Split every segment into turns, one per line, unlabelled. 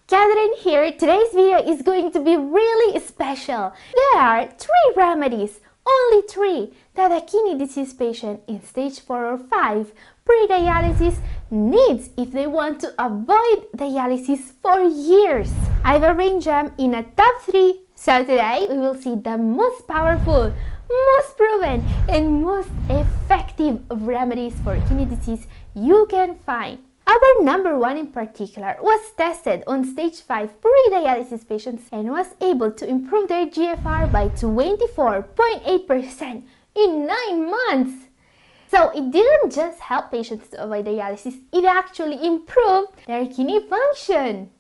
Gathering here, today's video is going to be really special. There are 3 remedies, only 3, that a kidney disease patient in stage 4 or 5 pre-dialysis needs if they want to avoid dialysis for years. I've arranged them in a top 3, so today we will see the most powerful, most proven, and most effective remedies for kidney disease you can find. Our number 1 in particular was tested on stage 5 pre-dialysis patients and was able to improve their GFR by 24.8% in 9 months. So it didn't just help patients to avoid dialysis, it actually improved their kidney function.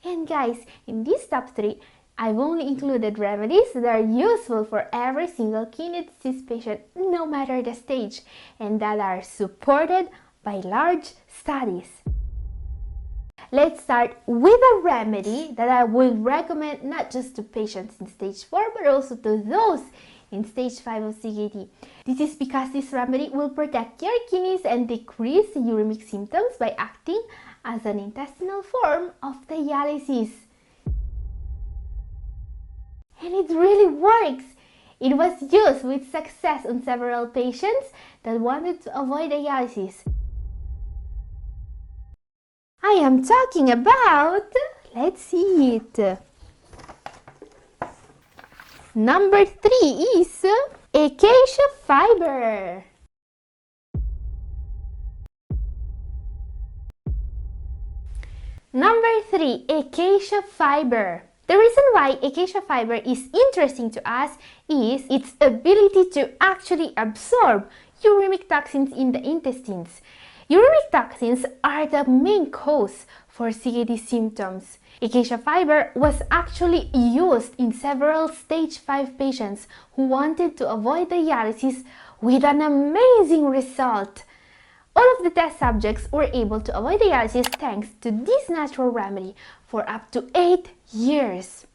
And guys, in this top 3, I've only included remedies that are useful for every single kidney disease patient, no matter the stage, and that are supported by large studies. Let's start with a remedy that I would recommend not just to patients in stage 4 but also to those in stage 5 of CKD. This is because this remedy will protect your kidneys and decrease uremic symptoms by acting as an intestinal form of dialysis. And it really works! It was used with success on several patients that wanted to avoid dialysis. I am talking about, let's see it. Number 3 is acacia fiber. Number 3, acacia fiber. The reason why acacia fiber is interesting to us is its ability to actually absorb uremic toxins in the intestines. Uremic toxins are the main cause for CKD symptoms. Acacia fiber was actually used in several stage 5 patients who wanted to avoid dialysis with an amazing result. All of the test subjects were able to avoid dialysis thanks to this natural remedy for up to 8 years.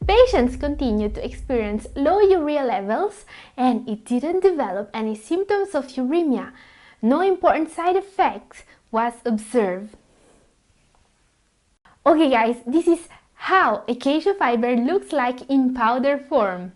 Patients continued to experience low urea levels and it didn't develop any symptoms of uremia. No important side effects was observed. Okay guys, this is how acacia fiber looks like in powder form.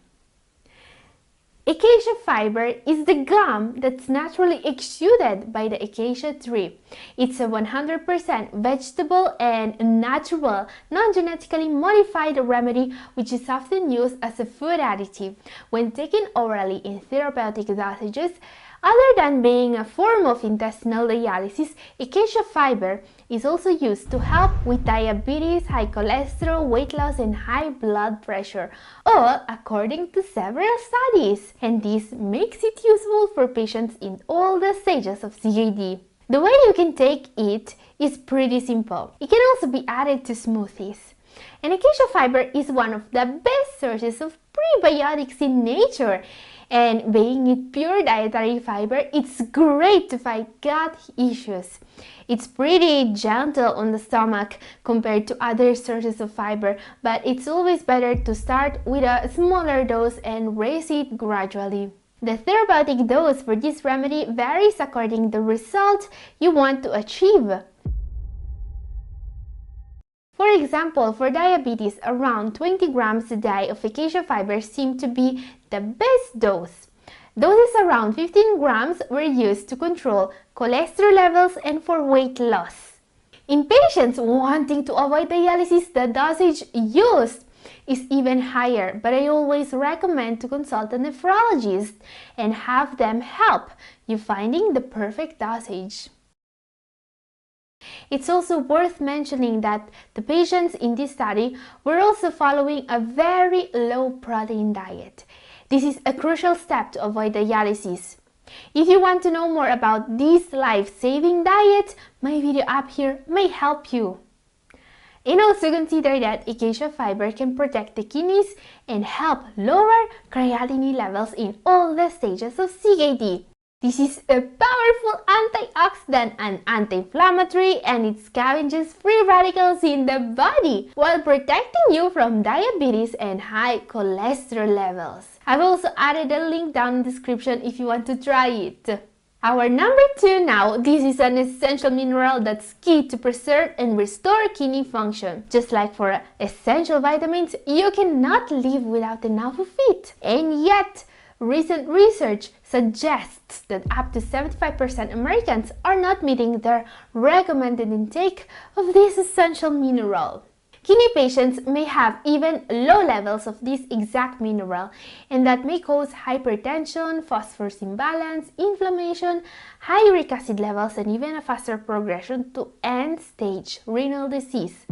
Acacia fiber is the gum that's naturally exuded by the acacia tree. It's a 100% vegetable and natural, non-genetically modified remedy which is often used as a food additive when taken orally in therapeutic dosages. Other than being a form of intestinal dialysis, acacia fiber is also used to help with diabetes, high cholesterol, weight loss, and high blood pressure, all according to several studies. And this makes it useful for patients in all the stages of CKD. The way you can take it is pretty simple. It can also be added to smoothies. And acacia fiber is one of the best sources of prebiotics in nature. And being it pure dietary fiber, it's great to fight gut issues. It's pretty gentle on the stomach compared to other sources of fiber, but it's always better to start with a smaller dose and raise it gradually. The therapeutic dose for this remedy varies according to the result you want to achieve. For example, for diabetes, around 20 grams a day of acacia fiber seem to be the best dose. Doses around 15 grams were used to control cholesterol levels and for weight loss. In patients wanting to avoid dialysis, the dosage used is even higher, but I always recommend to consult a nephrologist and have them help you finding the perfect dosage. It's also worth mentioning that the patients in this study were also following a very low protein diet. This is a crucial step to avoid dialysis. If you want to know more about this life-saving diet, my video up here may help you. And also consider that acacia fiber can protect the kidneys and help lower creatinine levels in all the stages of CKD. This is a powerful antioxidant and anti-inflammatory, and it scavenges free radicals in the body while protecting you from diabetes and high cholesterol levels. I've also added a link down in the description if you want to try it. Our number 2 now, this is an essential mineral that's key to preserve and restore kidney function. Just like for essential vitamins, you cannot live without enough of it. And yet, recent research suggests that up to 75% Americans are not meeting their recommended intake of this essential mineral. Kidney patients may have even low levels of this exact mineral, and that may cause hypertension, phosphorus imbalance, inflammation, high uric acid levels, and even a faster progression to end-stage renal disease.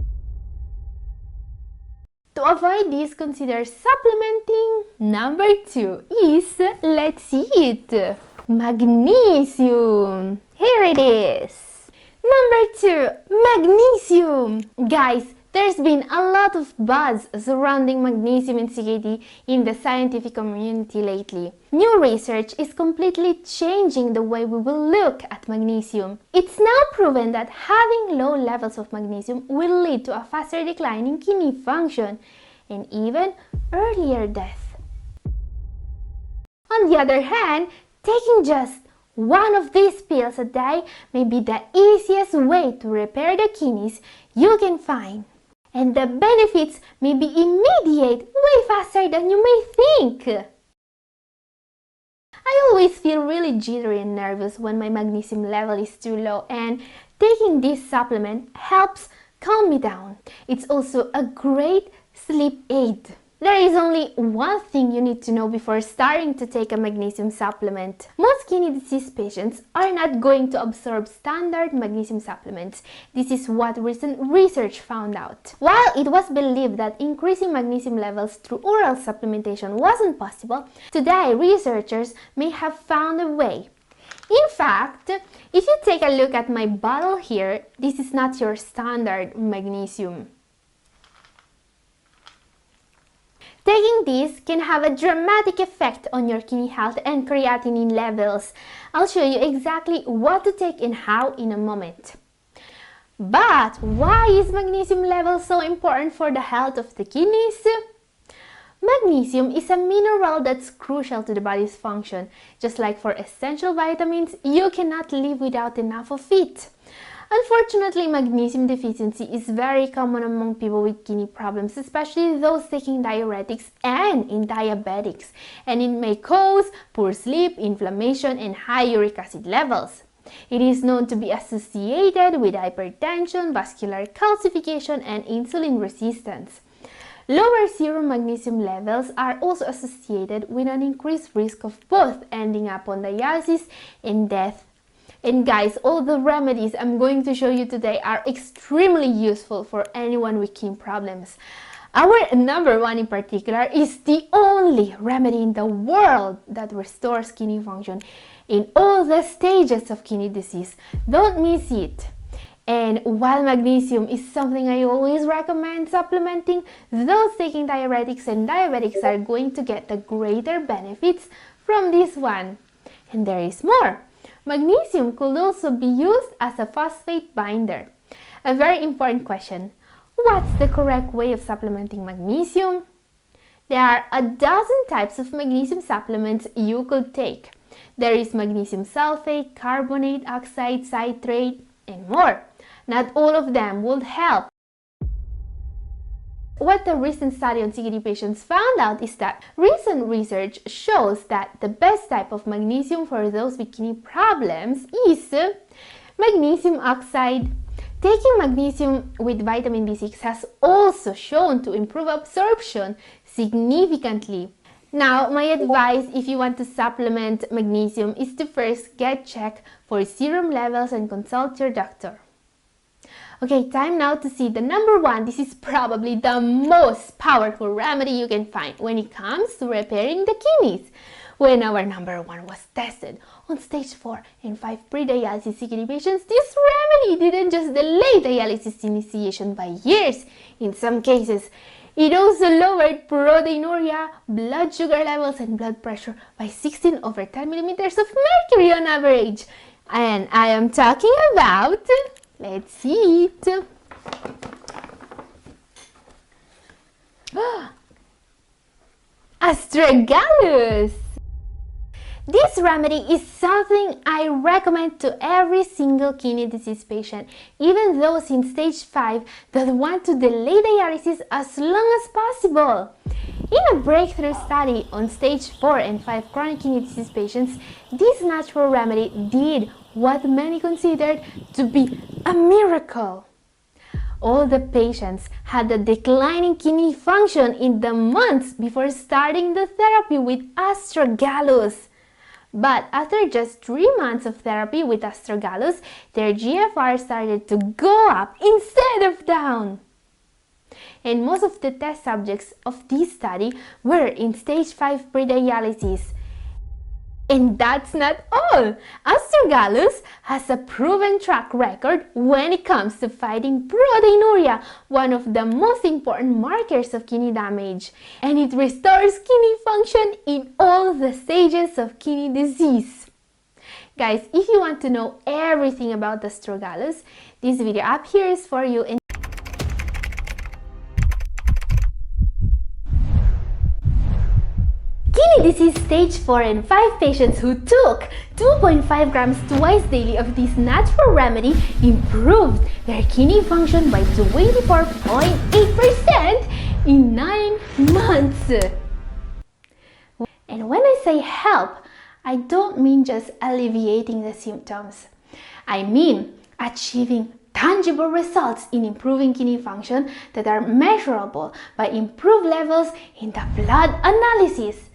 To avoid this, consider supplementing. Number 2 is, let's see it, magnesium. Here it is. Number 2, magnesium. Guys, there's been a lot of buzz surrounding magnesium and CKD in the scientific community lately. New research is completely changing the way we will look at magnesium. It's now proven that having low levels of magnesium will lead to a faster decline in kidney function and even earlier death. On the other hand, taking just one of these pills a day may be the easiest way to repair the kidneys you can find. And the benefits may be immediate, way faster than you may think. I always feel really jittery and nervous when my magnesium level is too low, and taking this supplement helps calm me down. It's also a great sleep aid. There is only one thing you need to know before starting to take a magnesium supplement. Most kidney disease patients are not going to absorb standard magnesium supplements. This is what recent research found out. While it was believed that increasing magnesium levels through oral supplementation wasn't possible, today researchers may have found a way. In fact, if you take a look at my bottle here, this is not your standard magnesium. Taking this can have a dramatic effect on your kidney health and creatinine levels. I'll show you exactly what to take and how in a moment. But why is magnesium level so important for the health of the kidneys? Magnesium is a mineral that's crucial to the body's function. Just like for essential vitamins, you cannot live without enough of it. Unfortunately, magnesium deficiency is very common among people with kidney problems, especially those taking diuretics and in diabetics, and it may cause poor sleep, inflammation, and high uric acid levels. It is known to be associated with hypertension, vascular calcification, and insulin resistance. Lower serum magnesium levels are also associated with an increased risk of both ending up on dialysis and death. And guys, all the remedies I'm going to show you today are extremely useful for anyone with kidney problems. Our number 1 in particular is the only remedy in the world that restores kidney function in all the stages of kidney disease. Don't miss it. And while magnesium is something I always recommend supplementing, those taking diuretics and diabetics are going to get the greater benefits from this one. And there is more. Magnesium could also be used as a phosphate binder. A very important question. What's the correct way of supplementing magnesium? There are a dozen types of magnesium supplements you could take. There is magnesium sulfate, carbonate, oxide, citrate, and more. Not all of them would help. What the recent study on CKD patients found out is that recent research shows that the best type of magnesium for those with kidney problems is magnesium oxide. Taking magnesium with vitamin B6 has also shown to improve absorption significantly. Now, my advice if you want to supplement magnesium is to first get checked for serum levels and consult your doctor. Okay, time now to see the number 1. This is probably the most powerful remedy you can find when it comes to repairing the kidneys. When our number 1 was tested on stage 4 and 5 pre-dialysis CKD patients, this remedy didn't just delay dialysis initiation by years. In some cases, it also lowered proteinuria, blood sugar levels, and blood pressure by 16 over 10 millimeters of mercury on average. And I am talking about... Let's see it. Astragalus. This remedy is something I recommend to every single kidney disease patient, even those in stage 5 that want to delay dialysis as long as possible. In a breakthrough study on stage 4 and 5 chronic kidney disease patients, this natural remedy did what many considered to be a miracle. All the patients had a declining kidney function in the months before starting the therapy with astragalus. But after just 3 months of therapy with astragalus, their GFR started to go up instead of down. And most of the test subjects of this study were in stage 5 pre-dialysis. And that's not all! Astragalus has a proven track record when it comes to fighting proteinuria, one of the most important markers of kidney damage. And it restores kidney function in all the stages of kidney disease. Guys, if you want to know everything about astragalus, this video up here is for you. Kidney disease stage 4 and 5 patients who took 2.5 grams twice daily of this natural remedy improved their kidney function by 24.8% in 9 months. And when I say help, I don't mean just alleviating the symptoms. I mean achieving tangible results in improving kidney function that are measurable by improved levels in the blood analysis.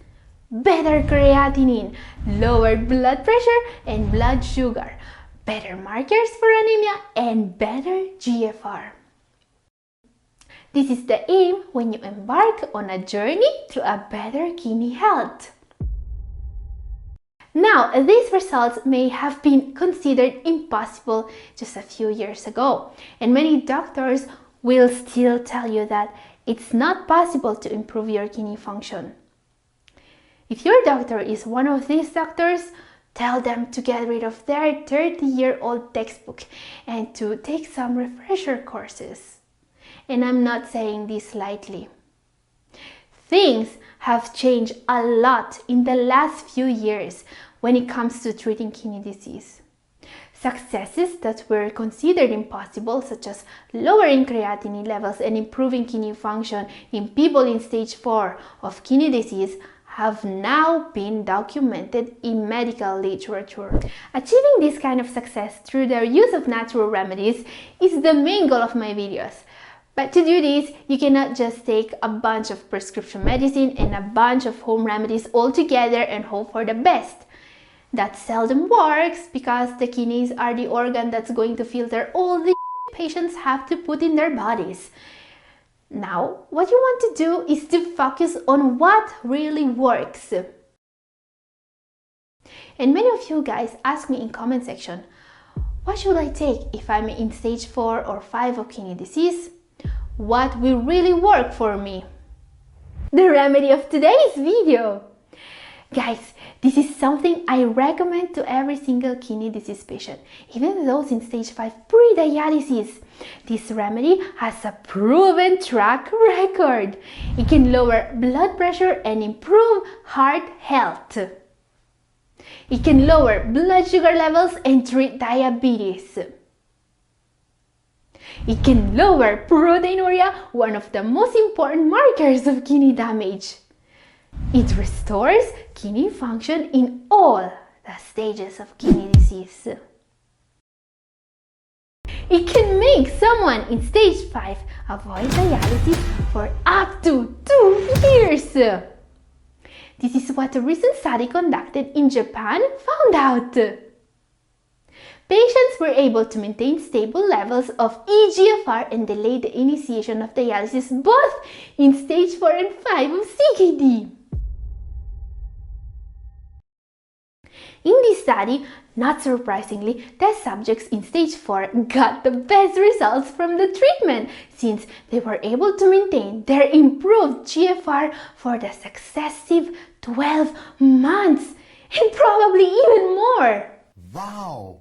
Better creatinine, lowered blood pressure and blood sugar, better markers for anemia, and better GFR. This is the aim when you embark on a journey to a better kidney health. Now, these results may have been considered impossible just a few years ago, and many doctors will still tell you that it's not possible to improve your kidney function. If your doctor is one of these doctors, tell them to get rid of their 30-year-old textbook and to take some refresher courses. And I'm not saying this lightly. Things have changed a lot in the last few years when it comes to treating kidney disease. Successes that were considered impossible, such as lowering creatinine levels and improving kidney function in people in stage 4 of kidney disease, have now been documented in medical literature. Achieving this kind of success through the use of natural remedies is the main goal of my videos. But to do this, you cannot just take a bunch of prescription medicine and a bunch of home remedies all together and hope for the best. That seldom works because the kidneys are the organ that's going to filter all the patients have to put in their bodies. Now, what you want to do is to focus on what really works. And many of you guys ask me in comment section, what should I take if I'm in stage 4 or 5 of kidney disease? What will really work for me? The remedy of today's video! Guys, this is something I recommend to every single kidney disease patient, even those in stage 5 pre-dialysis. This remedy has a proven track record. It can lower blood pressure and improve heart health. It can lower blood sugar levels and treat diabetes. It can lower proteinuria, one of the most important markers of kidney damage. It restores kidney function in all the stages of kidney disease. It can make someone in stage 5 avoid dialysis for up to 2 years. This is what a recent study conducted in Japan found out. Patients were able to maintain stable levels of eGFR and delay the initiation of dialysis both in stage 4 and 5 of CKD. In this study, not surprisingly, test subjects in stage 4 got the best results from the treatment since they were able to maintain their improved GFR for the successive 12 months and probably even more.
Wow!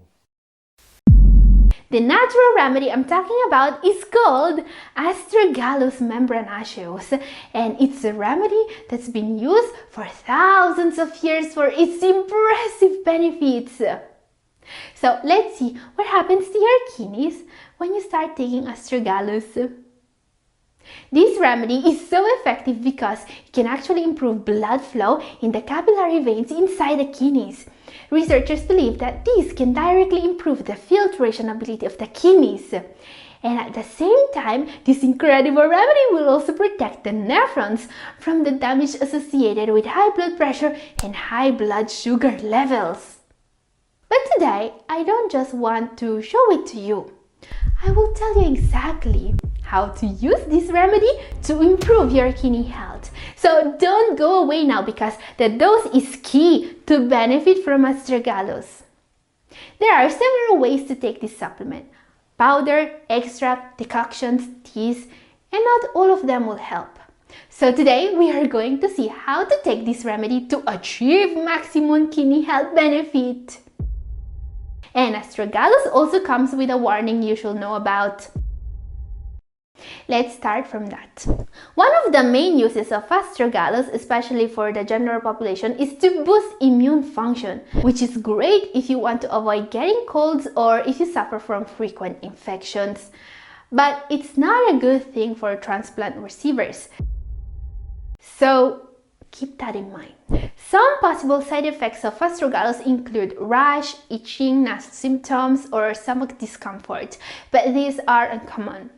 The natural remedy I'm talking about is called Astragalus membranaceus, and it's a remedy that's been used for thousands of years for its impressive benefits. So let's see what happens to your kidneys when you start taking Astragalus. This remedy is so effective because it can actually improve blood flow in the capillary veins inside the kidneys. Researchers believe that this can directly improve the filtration ability of the kidneys. And at the same time, this incredible remedy will also protect the nephrons from the damage associated with high blood pressure and high blood sugar levels. But today, I don't just want to show it to you. I will tell you exactly how to use this remedy to improve your kidney health. So don't go away now because the dose is key to benefit from Astragalus. There are several ways to take this supplement: powder, extract, decoctions, teas, and not all of them will help. So today we are going to see how to take this remedy to achieve maximum kidney health benefit. And Astragalus also comes with a warning you should know about. Let's start from that. One of the main uses of Astragalus, especially for the general population, is to boost immune function, which is great if you want to avoid getting colds or if you suffer from frequent infections. But it's not a good thing for transplant receivers. So keep that in mind. Some possible side effects of Astragalus include rash, itching, nasal symptoms, or stomach discomfort, but these are uncommon.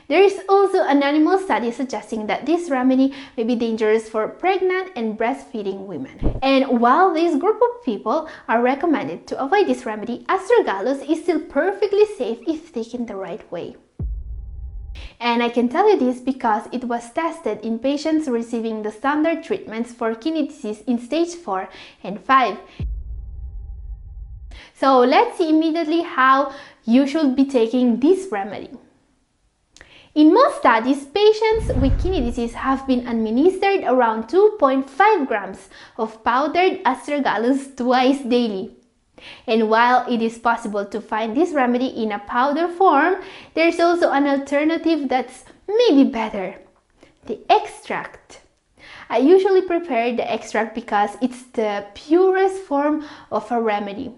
There is also an animal study suggesting that this remedy may be dangerous for pregnant and breastfeeding women. And while this group of people are recommended to avoid this remedy, Astragalus is still perfectly safe if taken the right way. And I can tell you this because it was tested in patients receiving the standard treatments for kidney disease in stage 4 and 5. So let's see immediately how you should be taking this remedy. In most studies, patients with kidney disease have been administered around 2.5 grams of powdered Astragalus twice daily. And while it is possible to find this remedy in a powder form, there's also an alternative that's maybe better: the extract. I usually prepare the extract because it's the purest form of a remedy,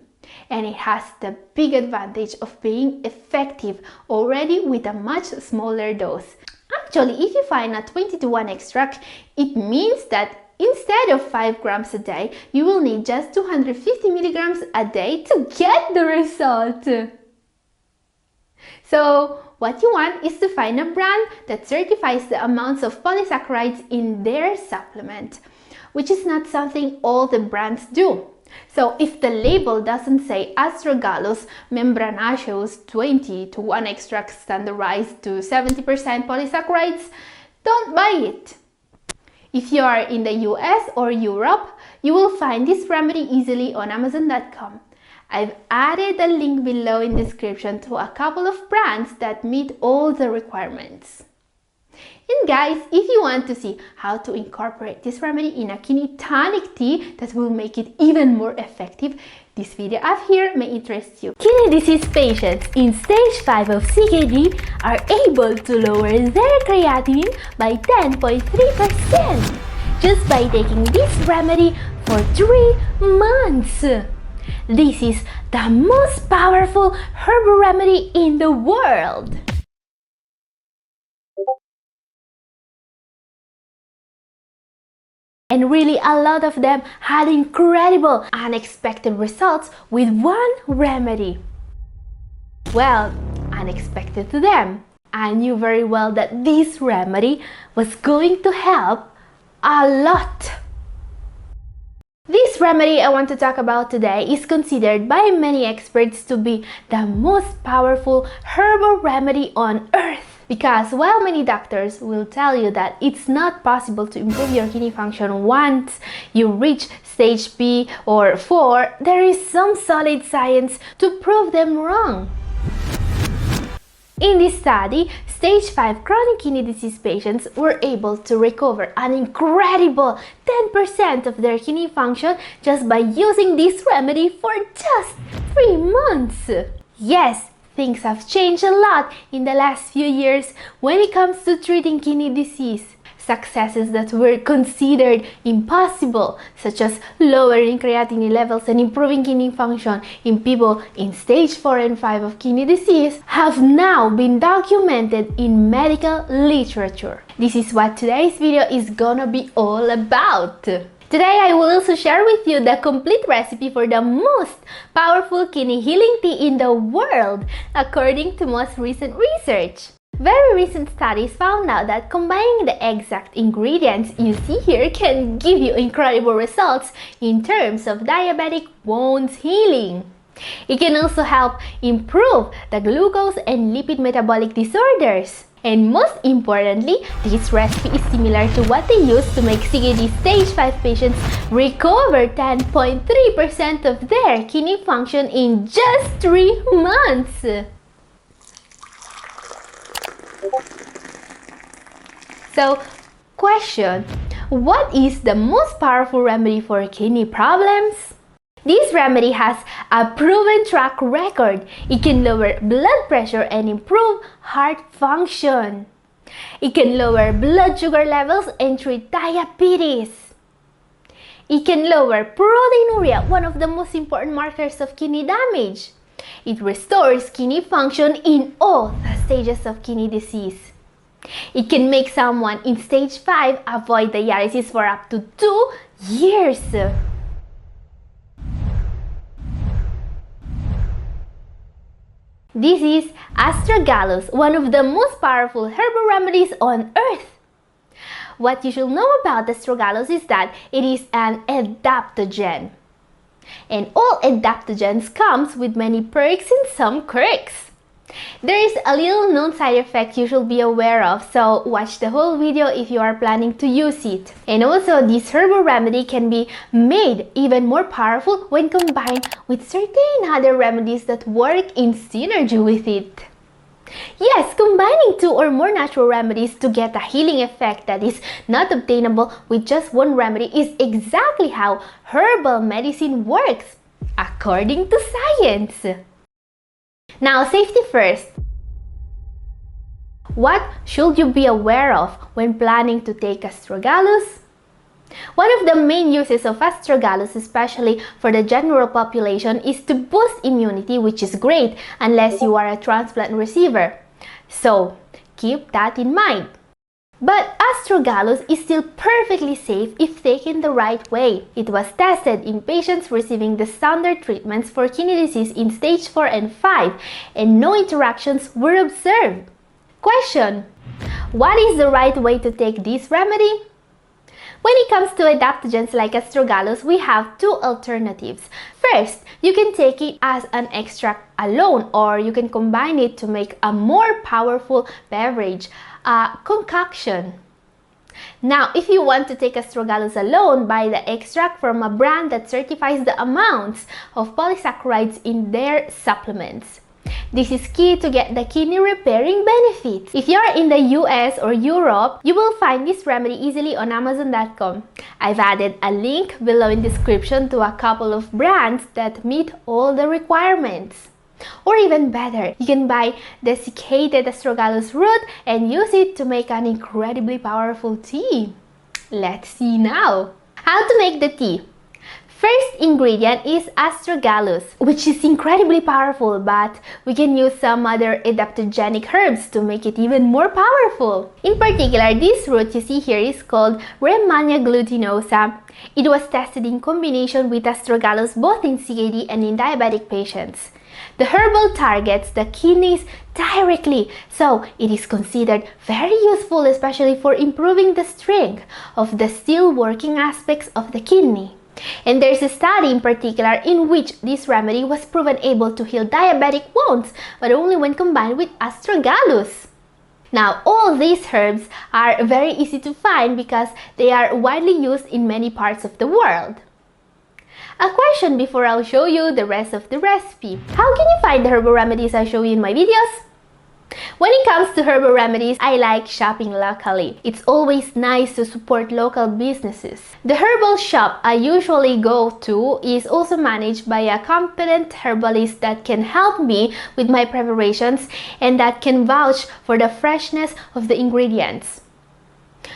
and it has the big advantage of being effective already with a much smaller dose. Actually, if you find a 20:1 extract, it means that instead of 5 grams a day, you will need just 250 milligrams a day to get the result. So what you want is to find a brand that certifies the amounts of polysaccharides in their supplement, which is not something all the brands do. So if the label doesn't say Astragalus membranaceus 20:1 extract standardized to 70% polysaccharides, don't buy it. If you are in the US or Europe, you will find this remedy easily on Amazon.com. I've added a link below in the description to a couple of brands that meet all the requirements. And guys, if you want to see how to incorporate this remedy in a kidney tonic tea that will make it even more effective, this video up here may interest you. Kidney disease patients in stage 5 of CKD are able to lower their creatinine by 10.3% just by taking this remedy for 3 months. This is the most powerful herbal remedy in the world. And really, a lot of them had incredible, unexpected results with one remedy. Well, unexpected to them. I knew very well that this remedy was going to help a lot. This remedy I want to talk about today is considered by many experts to be the most powerful herbal remedy on earth. Because while many doctors will tell you that it's not possible to improve your kidney function once you reach stage B or 4, there is some solid science to prove them wrong. In this study, stage 5 chronic kidney disease patients were able to recover an incredible 10% of their kidney function just by using this remedy for just 3 months. Yes, things have changed a lot in the last few years when it comes to treating kidney disease. Successes that were considered impossible, such as lowering creatinine levels and improving kidney function in people in stage 4 and 5 of kidney disease, have now been documented in medical literature. This is what today's video is gonna be all about. Today I will also share with you the complete recipe for the most powerful kidney healing tea in the world, according to most recent research. Very recent studies found out that combining the exact ingredients you see here can give you incredible results in terms of diabetic wounds healing. It can also help improve the glucose and lipid metabolic disorders. And most importantly, this recipe is similar to what they use to make CKD stage 5 patients recover 10.3% of their kidney function in just 3 months. So, question, what is the most powerful remedy for kidney problems? This remedy has a proven track record. It can lower blood pressure and improve heart function. It can lower blood sugar levels and treat diabetes. It can lower proteinuria, one of the most important markers of kidney damage. It restores kidney function in all the stages of kidney disease. It can make someone in stage 5 avoid dialysis for up to 2 years. This is astragalus, one of the most powerful herbal remedies on earth. What you should know about astragalus is that it is an adaptogen. And all adaptogens comes with many perks and some quirks. There is a little known side effect you should be aware of, so watch the whole video if you are planning to use it. And also, this herbal remedy can be made even more powerful when combined with certain other remedies that work in synergy with it. Yes, combining 2 or more natural remedies to get a healing effect that is not obtainable with just one remedy is exactly how herbal medicine works, according to science. Now, safety first. What should you be aware of when planning to take astragalus? One of the main uses of astragalus, especially for the general population, is to boost immunity, which is great unless you are a transplant receiver. So, keep that in mind. But astragalus is still perfectly safe if taken the right way. It was tested in patients receiving the standard treatments for kidney disease in stage 4 and 5, and no interactions were observed. Question: what is the right way to take this remedy? When it comes to adaptogens like astragalus, we have 2 alternatives. First, you can take it as an extract alone, or you can combine it to make a more powerful beverage, a concoction. Now, if you want to take astragalus alone, buy the extract from a brand that certifies the amounts of polysaccharides in their supplements. This is key to get the kidney repairing benefits. If you are in the US or Europe, you will find this remedy easily on Amazon.com. I've added a link below in description to a couple of brands that meet all the requirements. Or even better, you can buy desiccated astragalus root and use it to make an incredibly powerful tea. Let's see now. How to make the tea. First ingredient is astragalus, which is incredibly powerful, but we can use some other adaptogenic herbs to make it even more powerful. In particular, this root you see here is called Rehmannia glutinosa. It was tested in combination with astragalus both in CKD and in diabetic patients. The herbal targets the kidneys directly, so it is considered very useful, especially for improving the strength of the still working aspects of the kidney. And there's a study in particular in which this remedy was proven able to heal diabetic wounds, but only when combined with astragalus. Now, all these herbs are very easy to find because they are widely used in many parts of the world. A question before I'll show you the rest of the recipe. How can you find the herbal remedies I show you in my videos? When it comes to herbal remedies, I like shopping locally. It's always nice to support local businesses. The herbal shop I usually go to is also managed by a competent herbalist that can help me with my preparations and that can vouch for the freshness of the ingredients.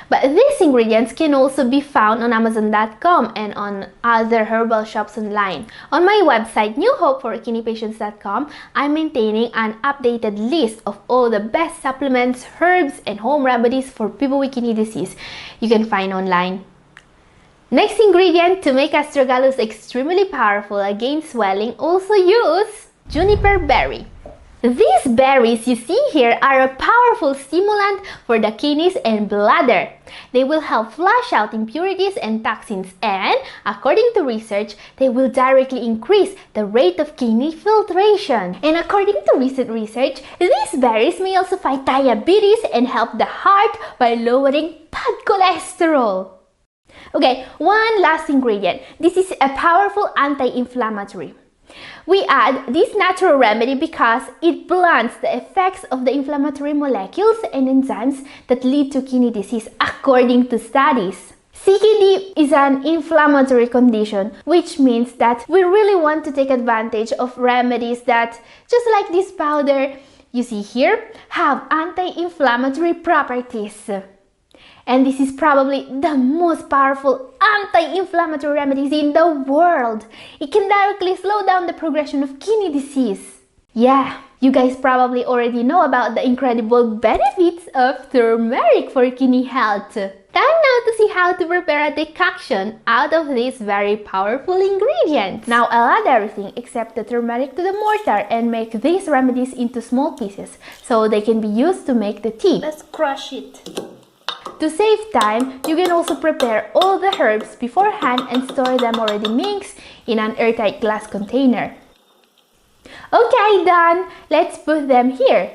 But these ingredients can also be found on Amazon.com and on other herbal shops online. On my website, newhopeforkidneypatients.com, I'm maintaining an updated list of all the best supplements, herbs, and home remedies for people with kidney disease you can find online. Next ingredient to make astragalus extremely powerful against swelling, also use juniper berry. These berries you see here are a powerful stimulant for the kidneys and bladder. They will help flush out impurities and toxins and, according to research, they will directly increase the rate of kidney filtration. And according to recent research, these berries may also fight diabetes and help the heart by lowering bad cholesterol. Okay, one last ingredient. This is a powerful anti-inflammatory. We add this natural remedy because it blunts the effects of the inflammatory molecules and enzymes that lead to kidney disease, according to studies. CKD is an inflammatory condition, which means that we really want to take advantage of remedies that, just like this powder you see here, have anti-inflammatory properties. And this is probably the most powerful anti-inflammatory remedies in the world. It can directly slow down the progression of kidney disease. Yeah, you guys probably already know about the incredible benefits of turmeric for kidney health. Time now to see how to prepare a decoction out of these very powerful ingredients. Now I'll add everything except the turmeric to the mortar and make these remedies into small pieces so they can be used to make the tea.
Let's crush it.
To save time, you can also prepare all the herbs beforehand and store them already mixed in an airtight glass container. Okay, done! Let's put them here.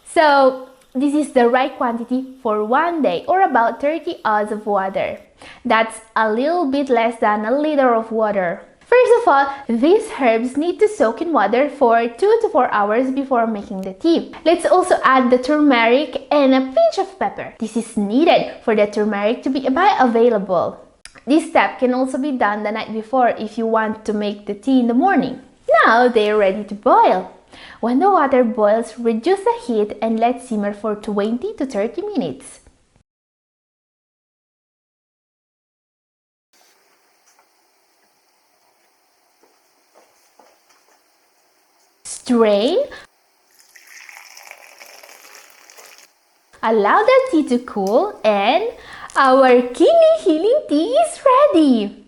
So, this is the right quantity for 1 day or about 30 oz of water. That's a little bit less than a liter of water. First of all, these herbs need to soak in water for 2 to 4 hours before making the tea. Let's also add the turmeric and a pinch of pepper. This is needed for the turmeric to be bioavailable. This step can also be done the night before if you want to make the tea in the morning. Now they are ready to boil. When the water boils, reduce the heat and let simmer for 20 to 30 minutes. Strain. Allow the tea to cool and our kidney healing tea is ready.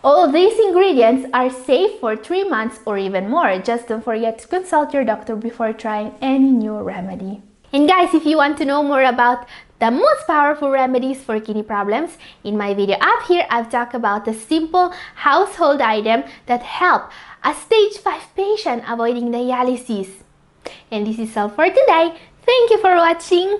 All these ingredients are safe for 3 months or even more. Just don't forget to consult your doctor before trying any new remedy. And guys, if you want to know more about the most powerful remedies for kidney problems, in my video up here, I've talked about the simple household item that help a stage 5 patient avoiding dialysis. And this is all for today. Thank you for watching.